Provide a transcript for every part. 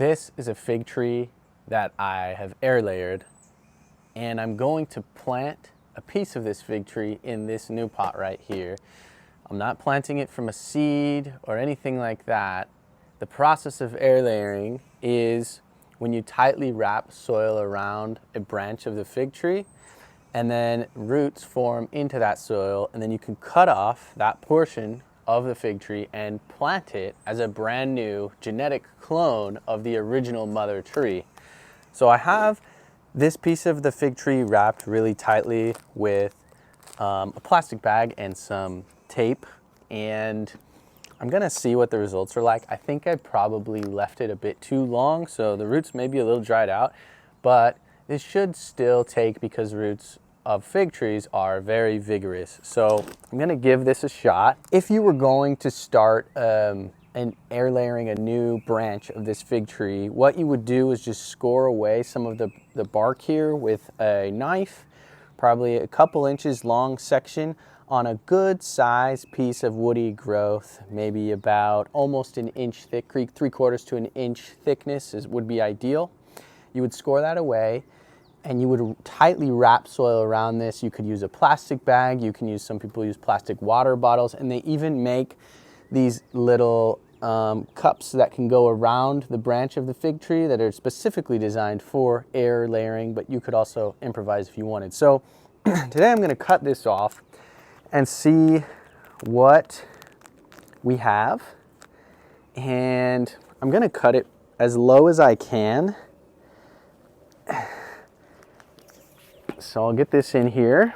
This is a fig tree that I have air layered, and I'm going to plant a piece of this fig tree in this new pot right here. I'm not planting it from a seed or anything like that. The process of air layering is when you tightly wrap soil around a branch of the fig tree, and then roots form into that soil, and then you can cut off that portion of the fig tree and plant it as a brand new genetic clone of the original mother tree. So I have this piece of the fig tree wrapped really tightly with a plastic bag and some tape, and I'm gonna see what the results are like. I think I probably left it a bit too long, so the roots may be a little dried out, but this should still take because roots of fig trees are very vigorous. So I'm gonna give this a shot. If you were going to start an air layering a new branch of this fig tree, what you would do is just score away some of the bark here with a knife, probably a couple inches long section on a good size piece of woody growth, maybe about almost an inch thick, 3/4 to an inch thickness would be ideal. You would score that away, and you would tightly wrap soil around this. You could use a plastic bag, you can use, some people use plastic water bottles, and they even make these little cups that can go around the branch of the fig tree that are specifically designed for air layering, but you could also improvise if you wanted. So today I'm gonna cut this off and see what we have. And I'm gonna cut it as low as I can. So I'll get this in here.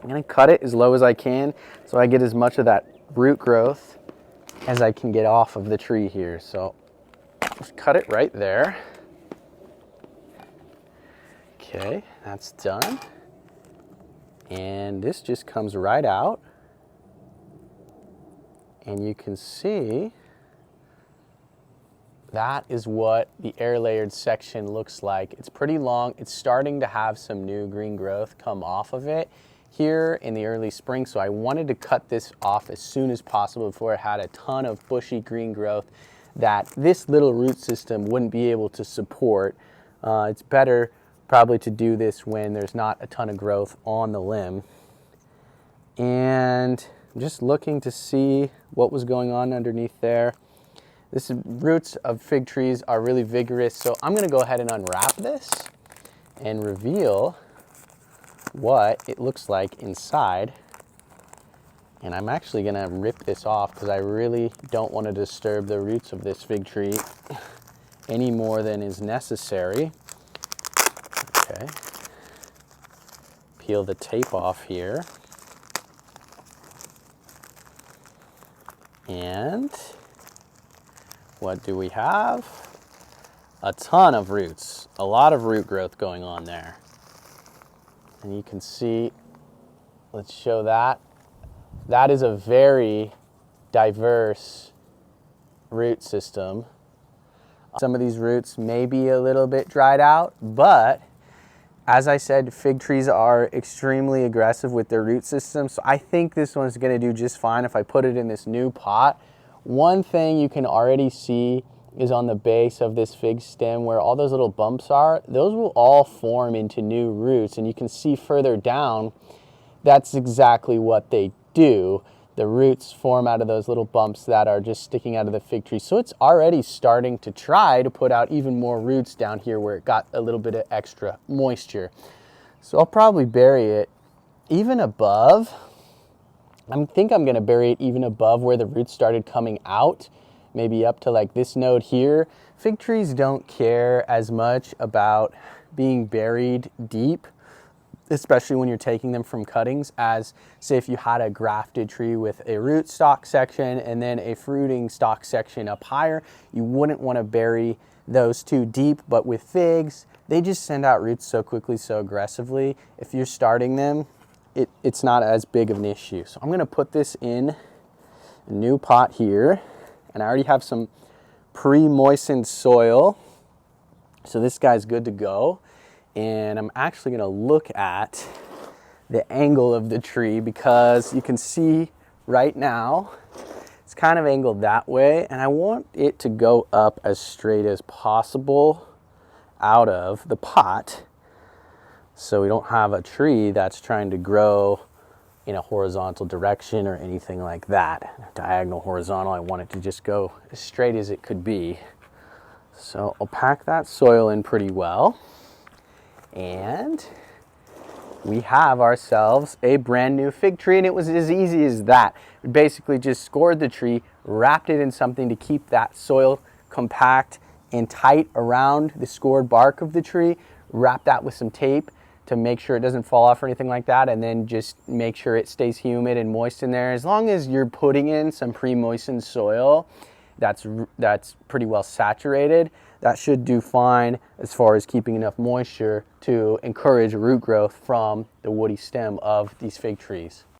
I'm gonna cut it as low as I can so I get as much of that root growth as I can get off of the tree here. So just cut it right there. Okay, that's done. And this just comes right out. And you can see that is what the air layered section looks like. It's pretty long. It's starting to have some new green growth come off of it here in the early spring. So I wanted to cut this off as soon as possible before it had a ton of bushy green growth that this little root system wouldn't be able to support. It's better probably to do this when there's not a ton of growth on the limb. And I'm just looking to see what was going on underneath there. This roots of fig trees are really vigorous, so I'm gonna go ahead and unwrap this and reveal what it looks like inside. And I'm actually gonna rip this off because I really don't want to disturb the roots of this fig tree any more than is necessary. Okay, peel the tape off here. And what do we have? A ton of roots, a lot of root growth going on there. And you can see, let's show that. That is a very diverse root system. Some of these roots may be a little bit dried out, but as I said, fig trees are extremely aggressive with their root system. So I think this one's gonna do just fine if I put it in this new pot. One thing you can already see is on the base of this fig stem where all those little bumps are, those will all form into new roots. And you can see further down, that's exactly what they do. The roots form out of those little bumps that are just sticking out of the fig tree. So it's already starting to try to put out even more roots down here where it got a little bit of extra moisture. So I'll probably bury it even above. I think I'm gonna bury it even above where the roots started coming out, maybe up to like this node here. Fig trees don't care as much about being buried deep, especially when you're taking them from cuttings, as say if you had a grafted tree with a root stock section and then a fruiting stock section up higher. You wouldn't want to bury those too deep, but with figs, they just send out roots so quickly, so aggressively. If you're starting them, it's not as big of an issue. So I'm gonna put this in a new pot here, and I already have some pre-moistened soil. So this guy's good to go. And I'm actually gonna look at the angle of the tree because you can see right now It's kind of angled that way, and I want it to go up as straight as possible out of the pot, so we don't have a tree that's trying to grow in a horizontal direction or anything like that. Diagonal, horizontal, I want it to just go as straight as it could be. So I'll pack that soil in pretty well, and we have ourselves a brand new fig tree, and it was as easy as that. We basically just scored the tree, wrapped it in something to keep that soil compact and tight around the scored bark of the tree, wrap that with some tape to make sure it doesn't fall off or anything like that, and then just make sure it stays humid and moist in there. As long as you're putting in some pre-moistened soil that's pretty well saturated, that should do fine as far as keeping enough moisture to encourage root growth from the woody stem of these fig trees.